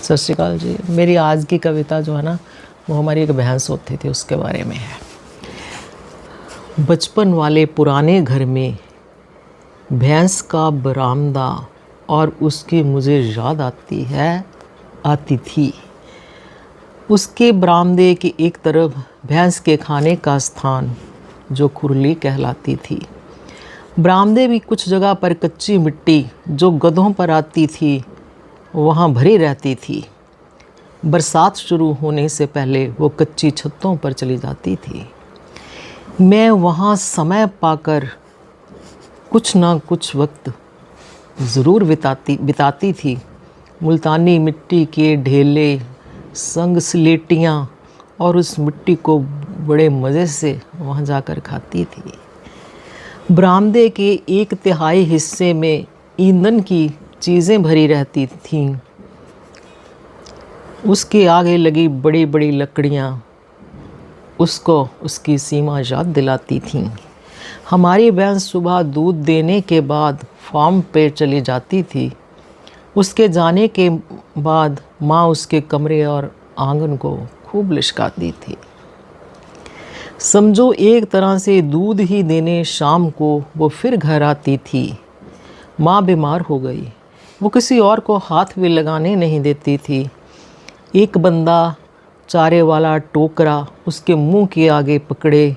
सत श्री अकाल जी। मेरी आज की कविता जो है ना, वो हमारी एक भैंस होती थी, उसके बारे में है। बचपन वाले पुराने घर में भैंस का बरामदा और उसकी मुझे याद आती थी। उसके बरामदे की एक तरफ भैंस के खाने का स्थान जो खुरली कहलाती थी। बरामदे भी कुछ जगह पर कच्ची मिट्टी जो गधों पर आती थी वहाँ भरी रहती थी। बरसात शुरू होने से पहले वो कच्ची छतों पर चली जाती थी। मैं वहाँ समय पाकर कुछ ना कुछ वक्त ज़रूर बिताती थी। मुल्तानी मिट्टी के ढेले संग स्लेटियाँ और उस मिट्टी को बड़े मज़े से वहाँ जाकर खाती थी। बरामदे के 1/3 हिस्से में ईंधन की चीज़ें भरी रहती थीं। उसके आगे लगी बड़ी बड़ी लकड़ियाँ उसको उसकी सीमा याद दिलाती थीं। हमारी भैंस सुबह दूध देने के बाद फार्म पे चली जाती थी। उसके जाने के बाद माँ उसके कमरे और आंगन को खूब लिशकाती थी। समझो एक तरह से दूध ही देने शाम को वो फिर घर आती थी। माँ बीमार हो गई। वो किसी और को हाथ भी लगाने नहीं देती थी। एक बंदा चारे वाला टोकरा उसके मुंह के आगे पकड़े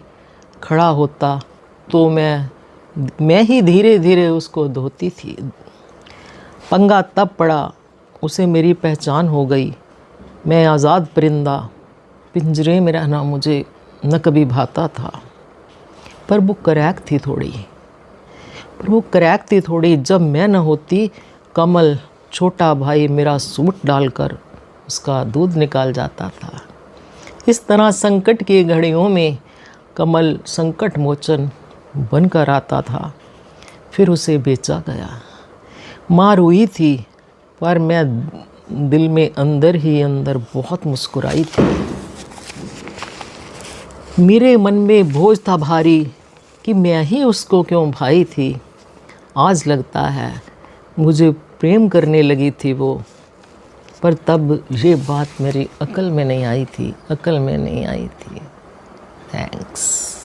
खड़ा होता तो मैं ही धीरे धीरे उसको धोती थी। पंगा तब पड़ा, उसे मेरी पहचान हो गई। मैं आज़ाद परिंदा, पिंजरे में रहना मुझे न कभी भाता था। पर वो क्रैक थी थोड़ी। जब मैं न होती, कमल छोटा भाई मेरा सूट डालकर उसका दूध निकाल जाता था। इस तरह संकट की घड़ियों में कमल संकट मोचन बनकर आता था। फिर उसे बेचा गया। माँ रोई थी, पर मैं दिल में अंदर ही अंदर बहुत मुस्कुराई थी। मेरे मन में बोझ था भारी कि मैं ही उसको क्यों भाई थी। आज लगता है मुझे प्रेम करने लगी थी वो, पर तब ये बात मेरी अकल में नहीं आई थी। थैंक्स।